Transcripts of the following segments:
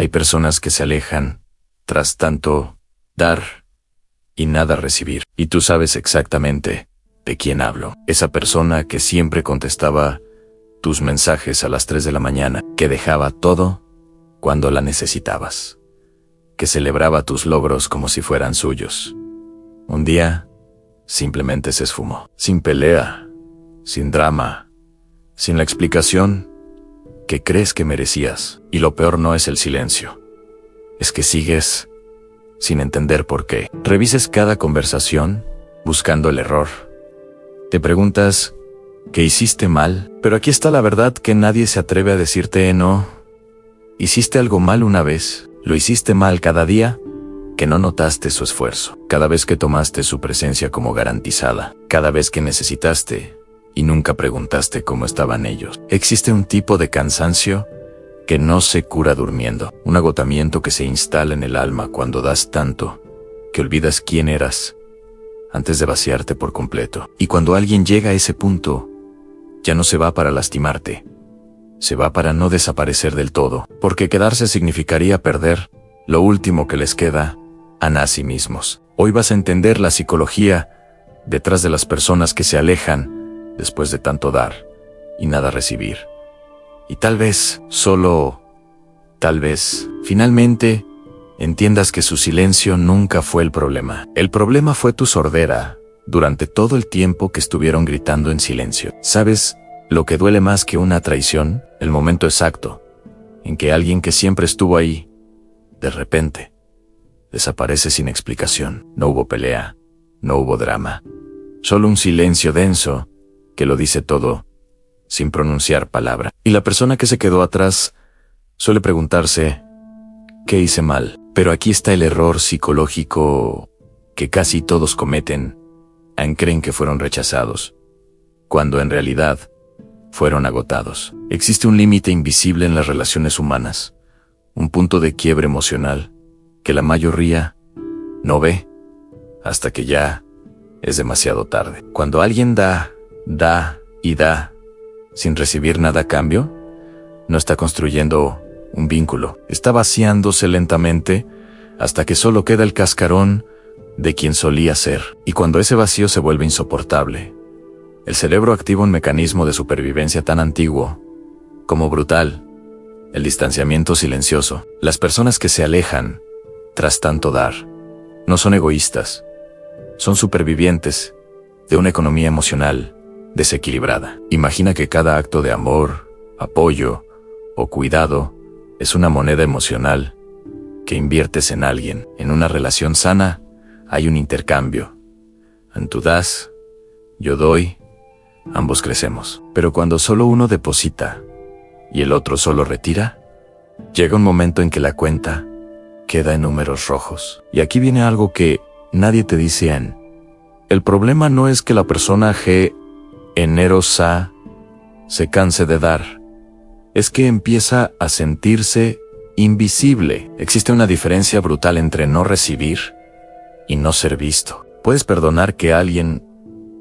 Hay personas que se alejan tras tanto dar y nada recibir. Y tú sabes exactamente de quién hablo. Esa persona que siempre contestaba tus mensajes a las 3 de la mañana, que dejaba todo cuando la necesitabas, que celebraba tus logros como si fueran suyos. Un día, simplemente se esfumó, sin pelea, sin drama, sin la explicación que crees que merecías. Y lo peor no es el silencio, es que sigues sin entender por qué. Revises cada conversación buscando el error. Te preguntas ¿qué hiciste mal? Pero aquí está la verdad que nadie se atreve a decirte no. Hiciste algo mal una vez, lo hiciste mal cada día, que no notaste su esfuerzo, cada vez que tomaste su presencia como garantizada, cada vez que necesitaste y nunca preguntaste cómo estaban ellos. Existe un tipo de cansancio que no se cura durmiendo, un agotamiento que se instala en el alma cuando das tanto que olvidas quién eras antes de vaciarte por completo. Y cuando alguien llega a ese punto, ya no se va para lastimarte, se va para no desaparecer del todo, porque quedarse significaría perder lo último que les queda a sí mismos. Hoy vas a entender la psicología detrás de las personas que se alejan después de tanto dar y nada recibir. Y tal vez, solo tal vez, finalmente entiendas que su silencio nunca fue el problema. El problema fue tu sordera durante todo el tiempo que estuvieron gritando en silencio. ¿Sabes lo que duele más que una traición? El momento exacto en que alguien que siempre estuvo ahí, de repente, desaparece sin explicación. No hubo pelea, no hubo drama, solo un silencio denso que lo dice todo, sin pronunciar palabra. Y la persona que se quedó atrás suele preguntarse, ¿qué hice mal? Pero aquí está el error psicológico que casi todos cometen. Creen que fueron rechazados, cuando en realidad fueron agotados. Existe un límite invisible en las relaciones humanas, un punto de quiebre emocional que la mayoría no ve hasta que ya es demasiado tarde. Cuando alguien da y da sin recibir nada a cambio, no está construyendo un vínculo, está vaciándose lentamente hasta que solo queda el cascarón de quien solía ser. Y cuando ese vacío se vuelve insoportable, el cerebro activa un mecanismo de supervivencia tan antiguo como brutal: el distanciamiento silencioso. Las personas que se alejan tras tanto dar no son egoístas, son supervivientes de una economía emocional desequilibrada. Imagina que cada acto de amor, apoyo o cuidado es una moneda emocional que inviertes en alguien. En una relación sana hay un intercambio. Tú das, yo doy, ambos crecemos. Pero cuando solo uno deposita y el otro solo retira, llega un momento en que la cuenta queda en números rojos. Y aquí viene algo que nadie te dice aún. El problema no es que la persona generosa se canse de dar, es que empieza a sentirse invisible. Existe una diferencia brutal entre no recibir y no ser visto. Puedes perdonar que alguien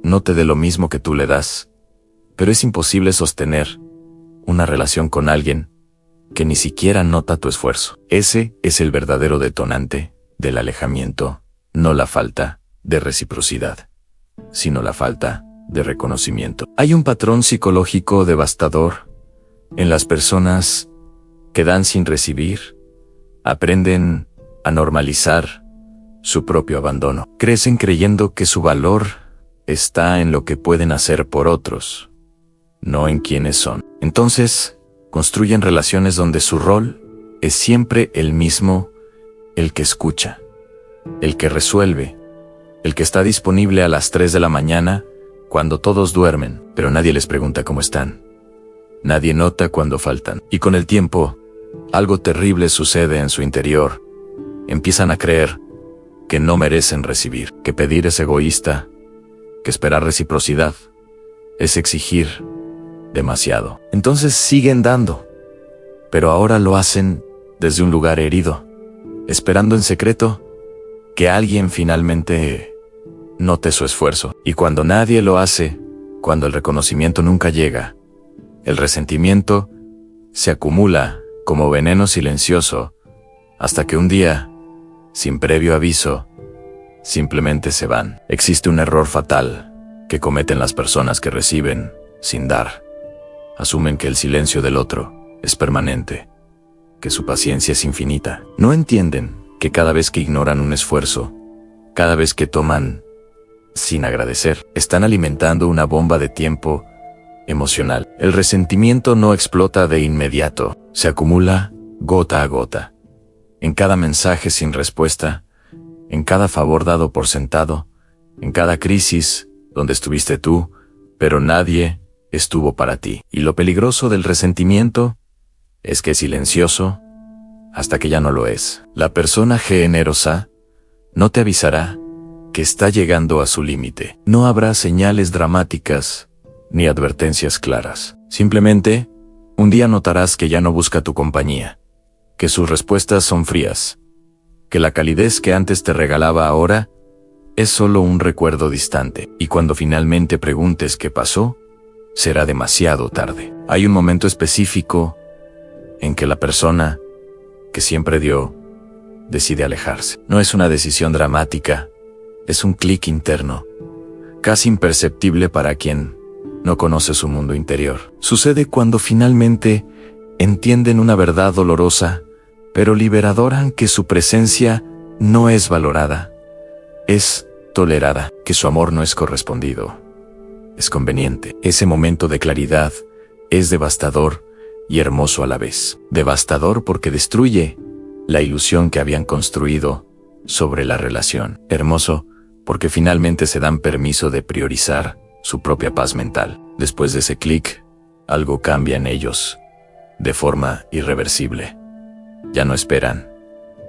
no te dé lo mismo que tú le das, pero es imposible sostener una relación con alguien que ni siquiera nota tu esfuerzo. Ese es el verdadero detonante del alejamiento, no la falta de reciprocidad, sino la falta de reconocimiento. Hay un patrón psicológico devastador en las personas que dan sin recibir. Aprenden a normalizar su propio abandono. Crecen creyendo que su valor está en lo que pueden hacer por otros, no en quiénes son. Entonces, construyen relaciones donde su rol es siempre el mismo: el que escucha, el que resuelve, el que está disponible a las 3 de la mañana cuando todos duermen, pero nadie les pregunta cómo están. Nadie nota cuando faltan. Y con el tiempo, algo terrible sucede en su interior. Empiezan a creer que no merecen recibir, que pedir es egoísta, que esperar reciprocidad es exigir demasiado. Entonces siguen dando, pero ahora lo hacen desde un lugar herido, esperando en secreto que alguien finalmente note su esfuerzo. Y cuando nadie lo hace, cuando el reconocimiento nunca llega, el resentimiento se acumula como veneno silencioso hasta que un día, sin previo aviso, simplemente se van. Existe un error fatal que cometen las personas que reciben sin dar. Asumen que el silencio del otro es permanente, que su paciencia es infinita. No entienden que cada vez que ignoran un esfuerzo, cada vez que toman sin agradecer, están alimentando una bomba de tiempo emocional. El resentimiento no explota de inmediato, se acumula gota a gota. En cada mensaje sin respuesta, en cada favor dado por sentado, en cada crisis donde estuviste tú, pero nadie estuvo para ti. Y lo peligroso del resentimiento es que es silencioso hasta que ya no lo es. La persona generosa no te avisará que está llegando a su límite. No habrá señales dramáticas ni advertencias claras. Simplemente, un día notarás que ya no busca tu compañía, que sus respuestas son frías, que la calidez que antes te regalaba ahora es solo un recuerdo distante, y cuando finalmente preguntes qué pasó, será demasiado tarde. Hay un momento específico en que la persona que siempre dio decide alejarse. No es una decisión dramática, es un clic interno, casi imperceptible para quien no conoce su mundo interior. Sucede cuando finalmente entienden una verdad dolorosa, pero liberadora, que su presencia no es valorada, es tolerada, que su amor no es correspondido, es conveniente. Ese momento de claridad es devastador y hermoso a la vez. Devastador porque destruye la ilusión que habían construido sobre la relación. Hermoso porque finalmente se dan permiso de priorizar su propia paz mental. Después de ese clic, algo cambia en ellos, de forma irreversible. Ya no esperan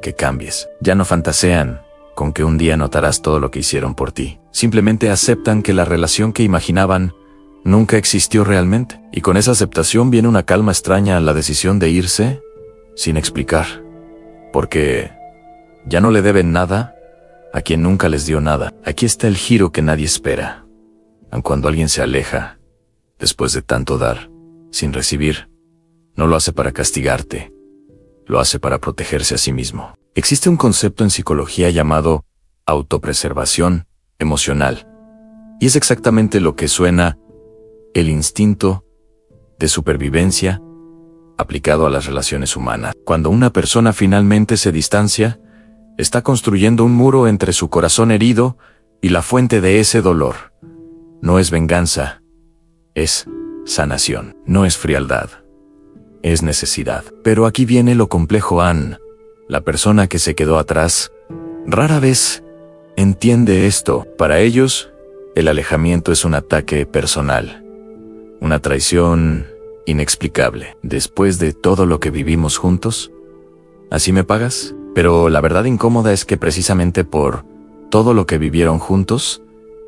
que cambies, ya no fantasean con que un día notarás todo lo que hicieron por ti. Simplemente aceptan que la relación que imaginaban nunca existió realmente. Y con esa aceptación viene una calma extraña a la decisión de irse sin explicar. Porque ya no le deben nada a quien nunca les dio nada. Aquí está el giro que nadie espera. Aun cuando alguien se aleja, después de tanto dar, sin recibir, no lo hace para castigarte, lo hace para protegerse a sí mismo. Existe un concepto en psicología llamado autopreservación emocional, y es exactamente lo que suena el instinto de supervivencia aplicado a las relaciones humanas. Cuando una persona finalmente se distancia, está construyendo un muro entre su corazón herido y la fuente de ese dolor. No es venganza, es sanación, no es frialdad, es necesidad. Pero aquí viene lo complejo. La persona que se quedó atrás, rara vez entiende esto. Para ellos, el alejamiento es un ataque personal, una traición inexplicable. Después de todo lo que vivimos juntos, ¿así me pagas? Pero la verdad incómoda es que precisamente por todo lo que vivieron juntos,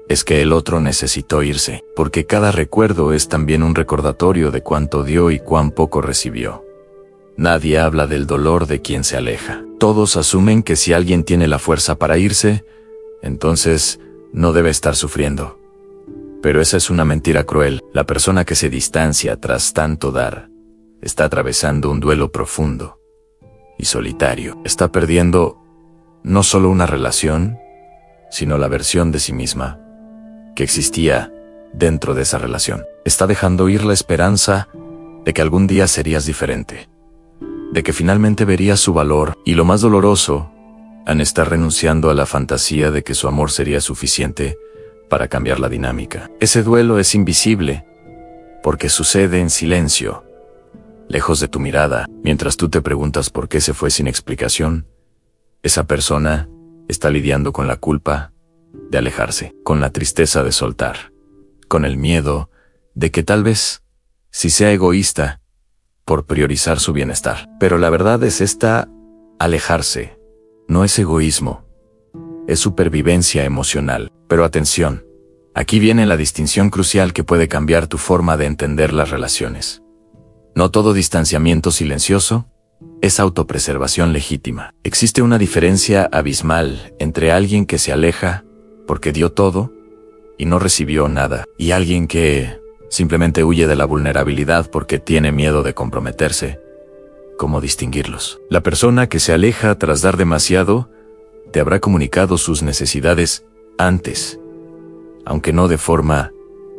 es que el otro necesitó irse, porque cada recuerdo es también un recordatorio de cuánto dio y cuán poco recibió. Nadie habla del dolor de quien se aleja. Todos asumen que si alguien tiene la fuerza para irse, entonces no debe estar sufriendo. Pero esa es una mentira cruel. La persona que se distancia tras tanto dar, está atravesando un duelo profundo y solitario. Está perdiendo no solo una relación, sino la versión de sí misma que existía dentro de esa relación. Está dejando ir la esperanza de que algún día serías diferente, de que finalmente verías su valor, y lo más doloroso, está renunciando a la fantasía de que su amor sería suficiente para cambiar la dinámica. Ese duelo es invisible, porque sucede en silencio, lejos de tu mirada. Mientras tú te preguntas por qué se fue sin explicación, esa persona está lidiando con la culpa de alejarse, con la tristeza de soltar, con el miedo de que tal vez, si sea egoísta, por priorizar su bienestar. Pero la verdad es esta: alejarse no es egoísmo, es supervivencia emocional. Pero atención, aquí viene la distinción crucial que puede cambiar tu forma de entender las relaciones. No todo distanciamiento silencioso es autopreservación legítima. Existe una diferencia abismal entre alguien que se aleja porque dio todo y no recibió nada, y alguien que simplemente huye de la vulnerabilidad porque tiene miedo de comprometerse cómo distinguirlos. La persona que se aleja tras dar demasiado te habrá comunicado sus necesidades antes, aunque no de forma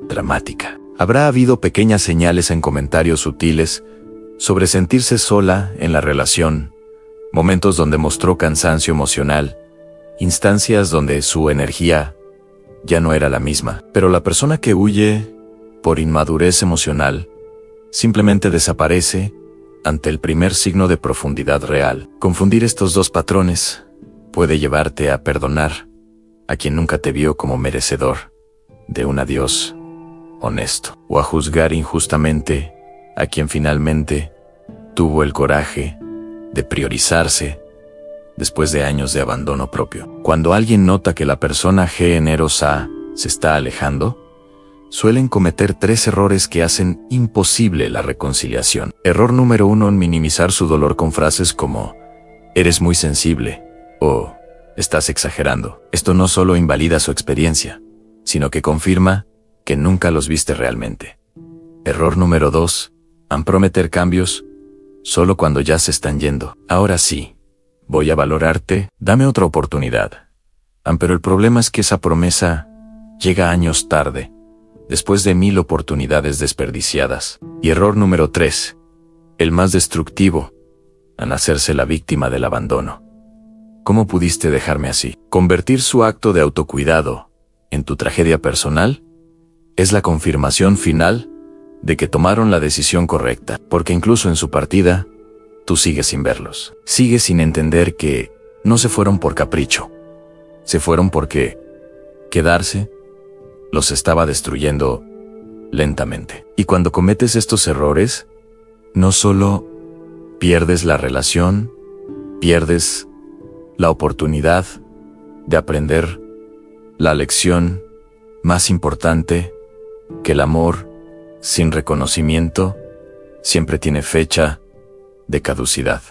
dramática. Habrá habido pequeñas señales en comentarios sutiles sobre sentirse sola en la relación, momentos donde mostró cansancio emocional, instancias donde su energía ya no era la misma. Pero la persona que huye por inmadurez emocional simplemente desaparece ante el primer signo de profundidad real. Confundir estos dos patrones puede llevarte a perdonar a quien nunca te vio como merecedor de un adiós honesto, o a juzgar injustamente a quien finalmente tuvo el coraje de priorizarse después de años de abandono propio. Cuando alguien nota que la persona generosa se está alejando, suelen cometer 3 errores que hacen imposible la reconciliación. Error número 1: minimizar su dolor con frases como «eres muy sensible» o «estás exagerando». Esto no solo invalida su experiencia, sino que confirma que nunca los viste realmente. Error número 2: prometer cambios solo cuando ya se están yendo. Ahora sí, voy a valorarte, dame otra oportunidad. Pero el problema es que esa promesa llega años tarde, después de 1000 oportunidades desperdiciadas. Y error número 3, el más destructivo: hacerse la víctima del abandono. ¿Cómo pudiste dejarme así? Convertir su acto de autocuidado en tu tragedia personal es la confirmación final de que tomaron la decisión correcta, porque incluso en su partida, tú sigues sin verlos. Sigues sin entender que no se fueron por capricho, se fueron porque quedarse los estaba destruyendo lentamente. Y cuando cometes estos errores, no solo pierdes la relación, pierdes la oportunidad de aprender la lección más importante, que el amor sin reconocimiento siempre tiene fecha de caducidad.